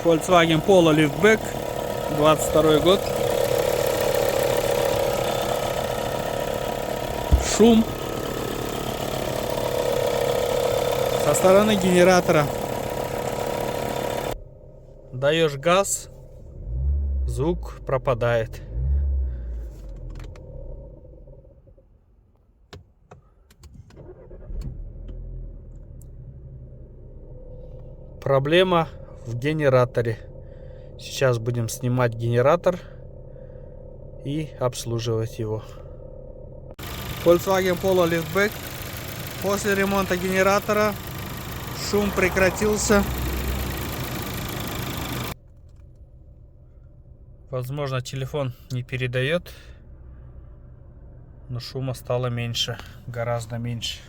Volkswagen Polo Liftback, 22 год. Шум со стороны генератора. Даешь газ, звук пропадает. Проблема в генераторе. Сейчас будем снимать генератор и обслуживать его. Volkswagen Polo Liftback. После ремонта генератора шум прекратился. Возможно, телефон не передает, но шума стало меньше, гораздо меньше.